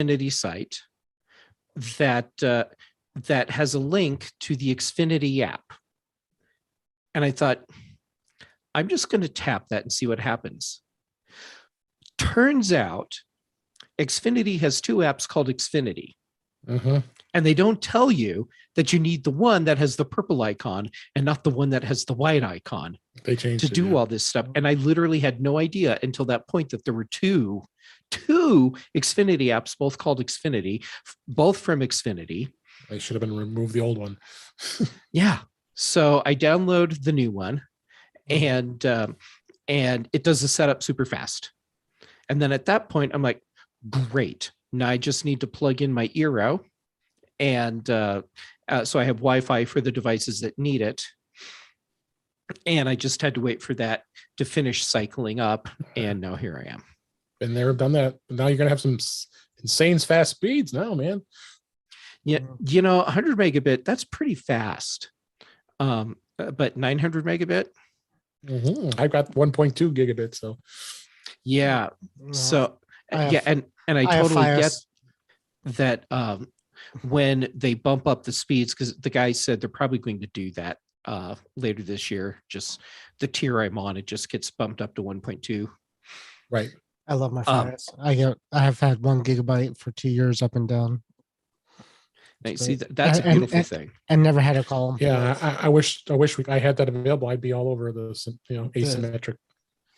Xfinity site that that has a link to the Xfinity app. And I thought, I'm just going to tap that and see what happens. Turns out Xfinity has two apps called Xfinity. And they don't tell you that you need the one that has the purple icon and not the one that has the white icon. They changed to do all this stuff. And I literally had no idea until that point that there were two Xfinity apps, both called Xfinity, both from Xfinity. They should have been removed the old one. Yeah. So I download the new one, and it does the setup super fast. And then at that point, I'm like, great. Now I just need to plug in my Eero. And so I have Wi-Fi for the devices that need it. And I just had to wait for that to finish cycling up. And now here I am. Been there, done that. Now you're going to have some insane fast speeds now, man. Yeah. 100 megabit, that's pretty fast. But 900 megabit? I've got 1.2 gigabit. So yeah. So and I totally get that when they bump up the speeds, because the guy said they're probably going to do that later this year. Just the tier I'm on, it just gets bumped up to 1.2. Right. I love my FiOS. I have had 1 gigabyte for 2 years up and down. See, that's a beautiful thing. And never had a call. Yeah, I wish I had that available. I'd be all over the asymmetric.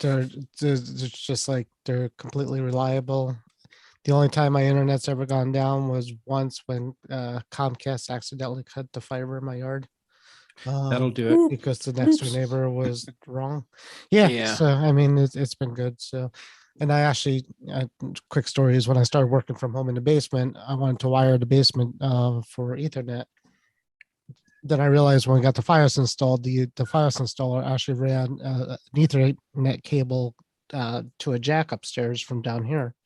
They're just like, they're completely reliable. The only time my internet's ever gone down was once when Comcast accidentally cut the fiber in my yard. That'll do it. Because the next door neighbor was wrong. Yeah. So I mean, it's been good. So, and I actually, quick story is when I started working from home in the basement, I wanted to wire the basement for Ethernet. Then I realized when we got the FiOS installed, the FiOS installer actually ran an Ethernet cable to a jack upstairs from down here,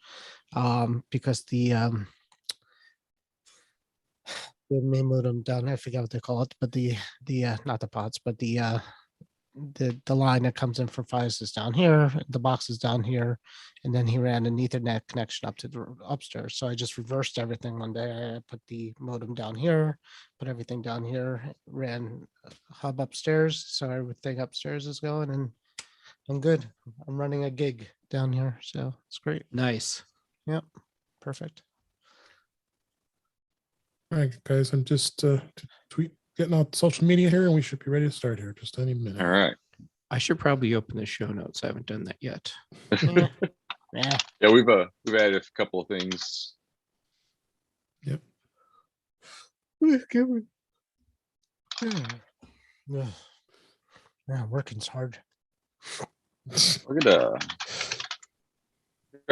because the main modem down, I forget what they call it, but the not the pods, but the line that comes in from FiOS is down here, the box is down here, and then he ran an Ethernet connection up to the upstairs. So I just reversed everything one day. I put the modem down here, put everything down here, ran a hub upstairs, so everything upstairs is going, and I'm good. I'm running a gig down here, so it's great. Nice. Yep, perfect. All right, guys, I'm just getting out social media here, and we should be ready to start here just any minute. All right. I should probably open the show notes. I haven't done that yet. Yeah, we've added a couple of things. Yep. Yeah, working's hard. We're gonna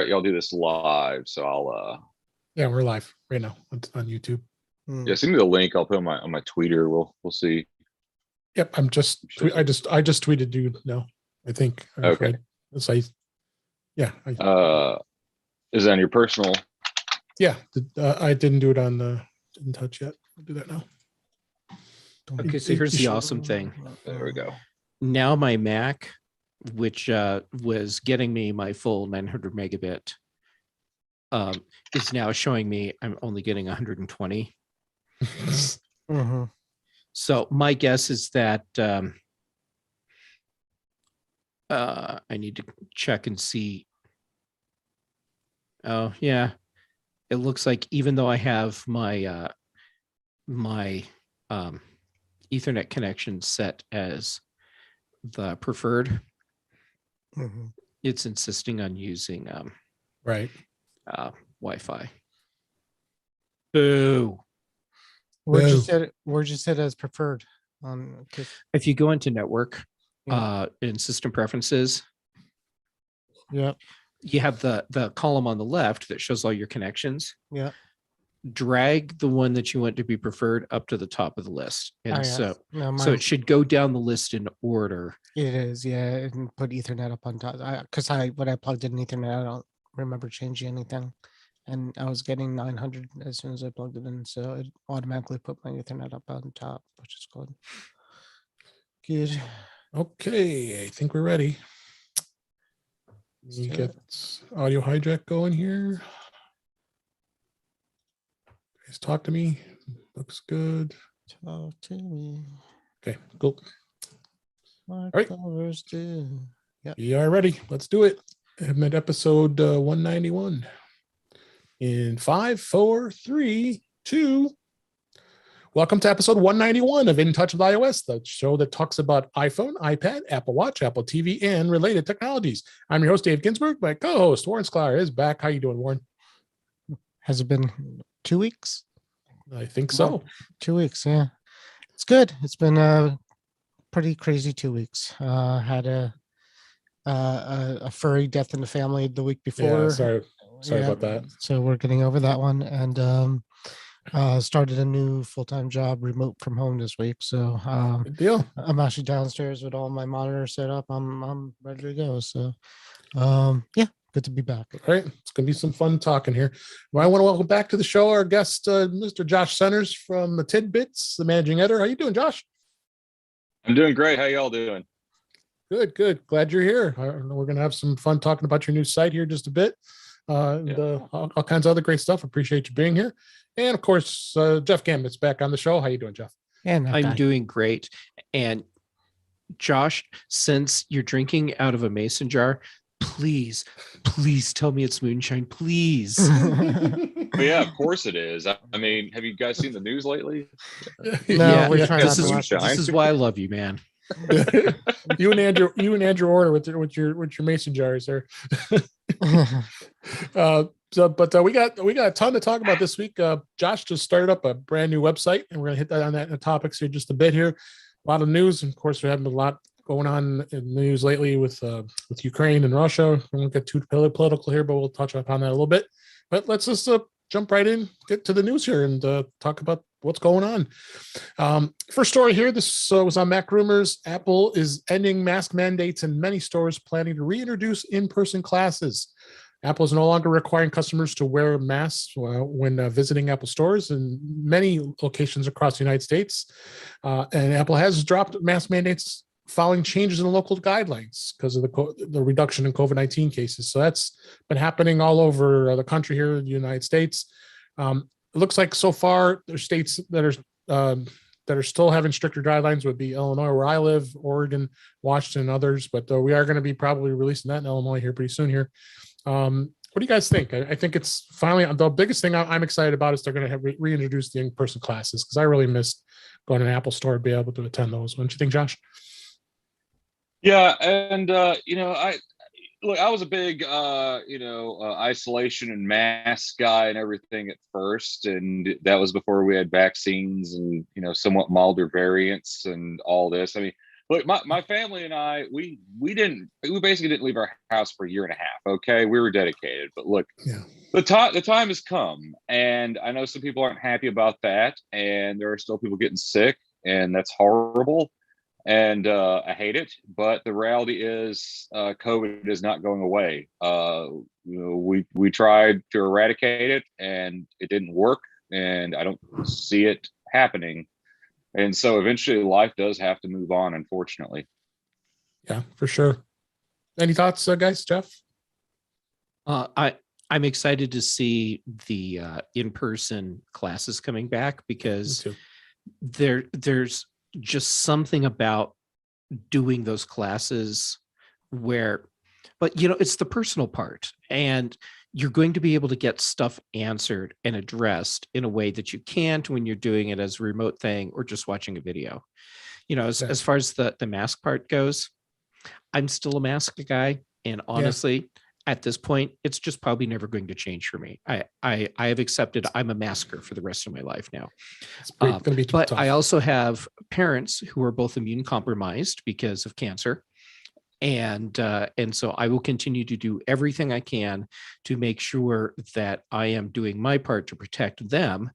y'all do this live, so I'll Yeah, we're live right now on YouTube. yeah, send me the link. I'll put it on my Twitter. We'll see. Yep, I just tweeted you now. I think. Okay. So is it on your personal? Yeah, I didn't do it on didn't touch yet. I'll do that now. Okay, so here's the awesome thing. There we go. Now my Mac, which was getting me my full 900 megabit, is now showing me I'm only getting 120. So my guess is that I need to check and see. Oh yeah, it looks like even though I have my my Ethernet connection set as the preferred, it's insisting on using right Wi-Fi. Boo. Where'd you set it as preferred? If you go into network in system preferences, yeah, you have the column on the left that shows all your connections. Yeah. Drag the one that you want to be preferred up to the top of the list. And so it should go down the list in order. It is, yeah, and put Ethernet up on top. Because when I plugged in Ethernet, I don't remember changing anything. And I was getting 900 as soon as I plugged it in. So it automatically put my Ethernet up on top, which is good. Good. Okay, I think we're ready. You get audio hijack going here. Guys, talk to me. Looks good. Talk to me. Okay, cool. Like right. lovers do. We are ready. Let's do it. I'm at episode 191. In 5, 4, 3, 2. Welcome to episode 191 of In Touch with iOS, the show that talks about iPhone, iPad, Apple Watch, Apple TV, and related technologies. I'm your host, Dave Ginsburg. My co-host, Warren Sklar, is back. How you doing, Warren? Has it been 2 weeks? I think so. 2 weeks, yeah. It's good. It's been a pretty crazy 2 weeks. Had a furry death in the family the week before. Yeah, sorry Yeah, about that. So we're getting over that one, and started a new full-time job remote from home this week. So Good deal. I'm actually downstairs with all my monitors set up. I'm ready to go. So yeah, good to be back. All right, it's going to be some fun talking here. Well, I want to welcome back to the show our guest, Mr. Josh Centers from the Tidbits, the managing editor. How you doing, Josh? I'm doing great. How y'all doing? Good. Glad you're here. We're going to have some fun talking about your new site here just a bit. And all kinds of other great stuff. Appreciate you being here. And of course, Jeff Gambitt's back on the show. How you doing, Jeff? And I'm doing great. And Josh, since you're drinking out of a mason jar, please tell me it's moonshine, please. But yeah, of course it is. I mean, have you guys seen the news lately? No, we're trying not this to is watch moonshine. this is why I love you, man. you and Andrew order with your mason jars there. But we got a ton to talk about this week. Josh just started up a brand new website, and we're gonna hit that on that in the topics here just a bit here. A lot of news, and of course, we're having a lot going on in the news lately with Ukraine and Russia. We won't get too political here, but we'll touch upon that a little bit. But let's just jump right in, get to the news here, and talk about what's going on. First story here. This was on Mac Rumors. Apple is ending mask mandates in many stores, planning to reintroduce in-person classes. Apple is no longer requiring customers to wear masks when visiting Apple stores in many locations across the United States. And Apple has dropped mask mandates following changes in the local guidelines because of the reduction in COVID-19 cases. So that's been happening all over the country here in the United States. It looks like so far there's states that are still having stricter guidelines would be Illinois, where I live, Oregon, Washington, and others. But we are going to be probably releasing that in Illinois here pretty soon here. What do you guys think? I think it's finally the biggest thing I'm excited about is they're going to have reintroduce the in-person classes because I really missed going to an Apple store to be able to attend those. Don't you think, Josh? Yeah, and I was a big isolation and mask guy and everything at first, and that was before we had vaccines and somewhat milder variants and all this. I mean, look, my family and I, we basically didn't leave our house for a year and a half. Okay, we were dedicated, but look, the time has come, and I know some people aren't happy about that, and there are still people getting sick, and that's horrible. And I hate it, but the reality is COVID is not going away. We tried to eradicate it, and it didn't work, and I don't see it happening. And so eventually life does have to move on, unfortunately. Yeah, for sure. Any thoughts, guys? Jeff? I'm excited to see the in-person classes coming back because there's just something about doing those classes but it's the personal part, and you're going to be able to get stuff answered and addressed in a way that you can't when you're doing it as a remote thing or just watching a video. As far as the mask part goes, I'm still a mask guy, and honestly, at this point, it's just probably never going to change for me. I have accepted I'm a masker for the rest of my life now. But I also have parents who are both immune compromised because of cancer. And so I will continue to do everything I can to make sure that I am doing my part to protect them.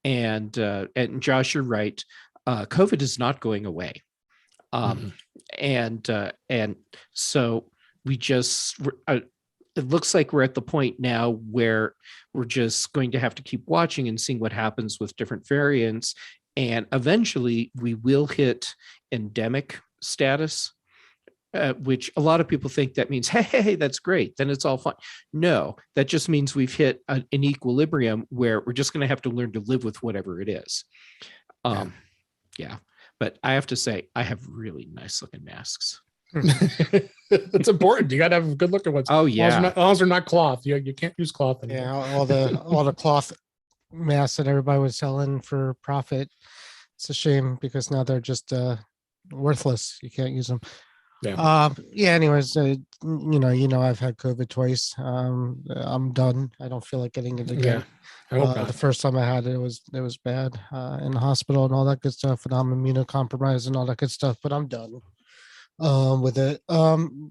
And Josh, you're right. COVID is not going away. And so we just, it looks like we're at the point now where we're just going to have to keep watching and seeing what happens with different variants. And eventually we will hit endemic status. which a lot of people think that means, hey, that's great, then it's all fine. No, that just means we've hit an equilibrium where we're just going to have to learn to live with whatever it is. Yeah. But I have to say, I have really nice looking masks. It's important. You got to have a good looking ones. Oh, As yeah. long as they're not cloth. You can't use cloth anymore. Yeah, all the cloth masks that everybody was selling for profit. It's a shame because now they're just worthless. You can't use them. Yeah. Yeah. Anyways, I've had COVID twice. I'm done. I don't feel like getting it again. Yeah. I hope The not. first time I had it, it was bad in the hospital and all that good stuff, and I'm immunocompromised and all that good stuff. But I'm done with it. I'm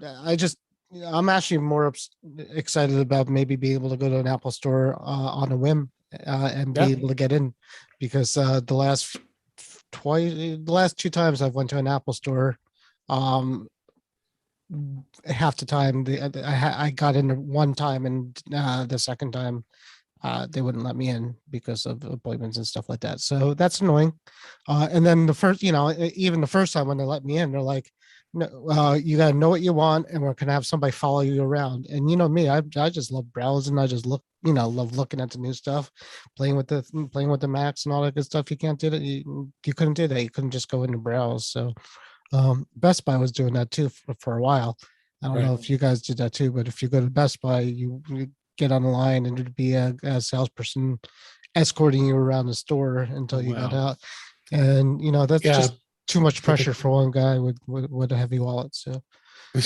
actually more excited about maybe being able to go to an Apple store on a whim and be able to get in, because the last two times I've went to an Apple store, half the time I got in one time, and the second time they wouldn't let me in because of appointments and stuff like that. So that's annoying. And then even the first time when they let me in, they're like, no, you got to know what you want, and we're going to have somebody follow you around. And you know me, I just love browsing. I just love looking at the new stuff, playing with the Macs and all that good stuff. You can't do that. You couldn't do that. You couldn't just go in and browse. So Best Buy was doing that too for a while. I don't know if you guys did that too, but if you go to Best Buy, you get on the line and there'd be a salesperson escorting you around the store until you got out. And that's just too much pressure for one guy with a heavy wallet. So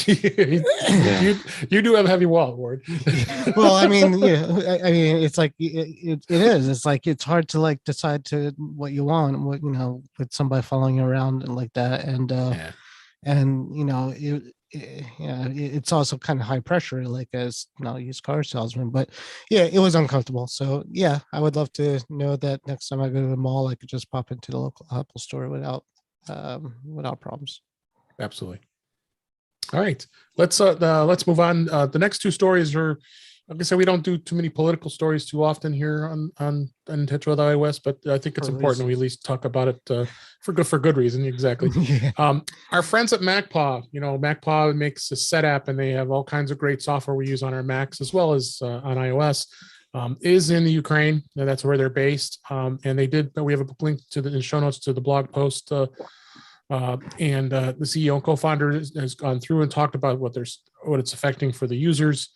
you do have a heavy wallet, Ward. Well, I mean, it's like it is. It's like it's hard to like decide to what you want, with somebody following you around and like that, and it's also kind of high pressure, like as used car salesman. But yeah, it was uncomfortable. So yeah, I would love to know that next time I go to the mall, I could just pop into the local Apple store without problems. Absolutely. All right, let's move on. The next two stories are, like I said, we don't do too many political stories too often here on In Touch with iOS, but I think it's important we at least talk about it for good reason. Exactly. Our friends at MacPaw, MacPaw makes a set app, and they have all kinds of great software we use on our Macs as well as on iOS. Is in the Ukraine, and that's where they're based. And we have a link to the show notes to the blog post. And the CEO and co-founder has gone through and talked about what it's affecting for the users.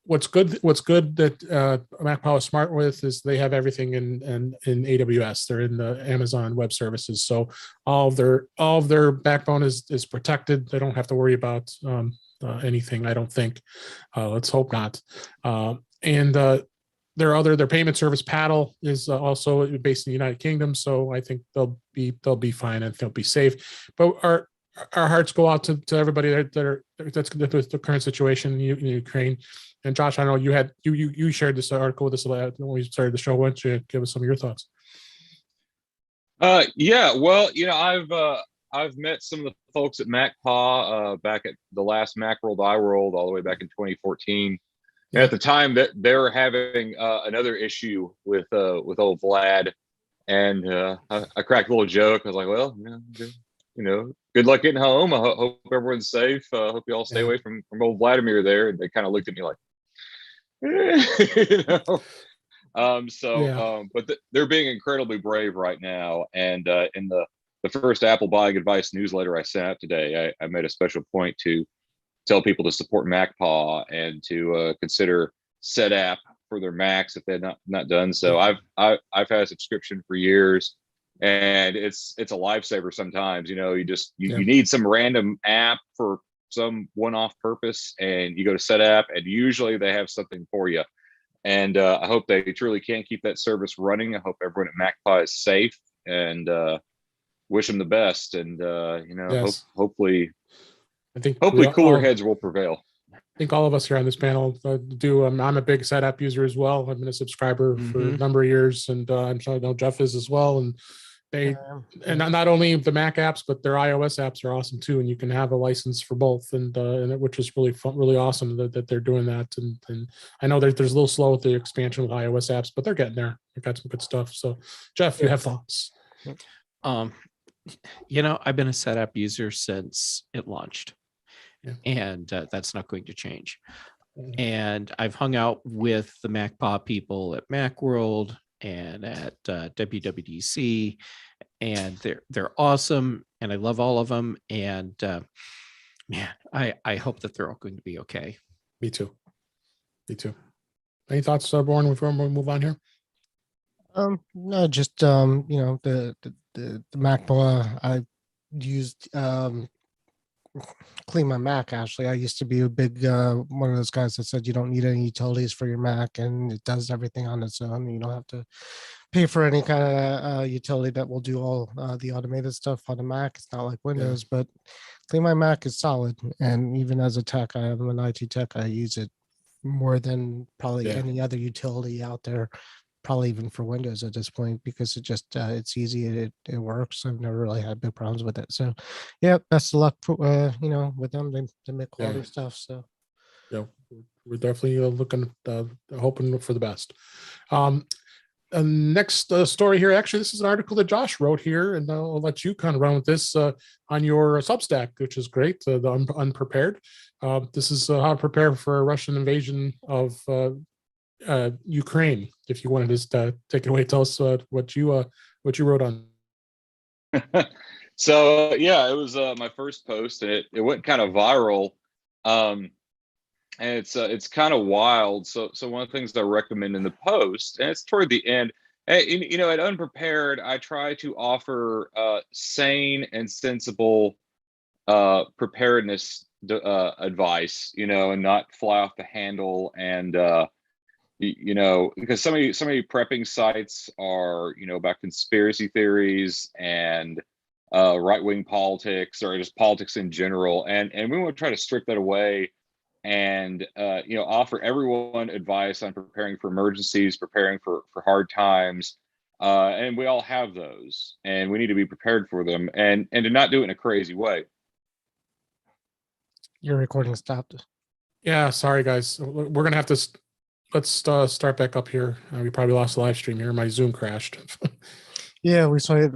What's good that MacPaw is smart with is they have everything in AWS. They're in the Amazon Web Services, so all of their backbone is protected. They don't have to worry about anything. I don't think. Let's hope not. Their payment service Paddle is also based in the United Kingdom, so I think they'll be fine and they'll be safe. But our hearts go out to everybody that's the current situation in Ukraine. And Josh, I know you shared this article with us when we started the show. Why don't you give us some of your thoughts? Yeah, well, I've met some of the folks at MacPaw back at the last Macworld iWorld all the way back in 2014. And at the time that they were having another issue with old Vlad, and I cracked a little joke. I was like, well, good luck getting home. I hope everyone's safe. Hope you all stay away from old Vladimir there. And they kind of looked at me like, but they're being incredibly brave right now. And in the first Apple buying advice newsletter I sent out today, I made a special point to tell people to support MacPaw and to consider SetApp for their Macs if they're not done so. I've had a subscription for years, and it's a lifesaver sometimes. You need some random app for some one-off purpose, and you go to SetApp, and usually they have something for you. And I hope they truly can keep that service running. I hope everyone at MacPaw is safe, and wish them the best. And hopefully. I think cooler heads will prevail. I think all of us here on this panel do. I'm a big SetApp user as well. I've been a subscriber for a number of years, and I'm sure I know Jeff is as well. And and not only the Mac apps, but their iOS apps are awesome too. And you can have a license for both, and which is really fun, really awesome that they're doing that. And I know there's a little slow with the expansion of iOS apps, but they're getting there. They've got some good stuff. So, Jeff, you have thoughts? I've been a SetApp user since it launched. Yeah. and that's not going to change. Mhm. And I've hung out with the MacPaw people at Macworld and at WWDC, and they're awesome, and I love all of them. And man, I hope that they're all going to be okay. Me too. Me too. Any thoughts, Born, before we move on here? No, just the MacBook I used clean my Mac. Actually, I used to be a big one of those guys that said you don't need any utilities for your Mac, and it does everything on its own. You don't have to pay for any kind of utility that will do all the automated stuff on the Mac. It's not like Windows, but clean my Mac is solid. And even as a tech, I am an IT tech. I use it more than probably any other utility out there, probably even for Windows at this point, because it just it's easy, it works. I've never really had big problems with it. So yeah, best of luck for with them. They make quality stuff. So Yeah, we're definitely looking hoping for the best. Next story here, actually this is an article that Josh wrote here, and I'll let you kind of run with this on your Substack, which is great. The Unprepared. This is how to prepare for a Russian invasion of Ukraine. If you wanted to take it away, tell us what you wrote on. So yeah, it was my first post, and it went kind of viral, and it's kind of wild. So one of the things I recommend in the post, and it's toward the end, at Unprepared, I try to offer sane and sensible preparedness advice, and not fly off the handle. And because some of you prepping sites are about conspiracy theories and right-wing politics, or just politics in general, and we want to try to strip that away and offer everyone advice on preparing for emergencies, preparing for hard times, and we all have those, and we need to be prepared for them, and to not do it in a crazy way. your recording stopped. Yeah, sorry guys, we're gonna have to let's start back up here. We probably lost the live stream here. My Zoom crashed. Yeah, we saw it.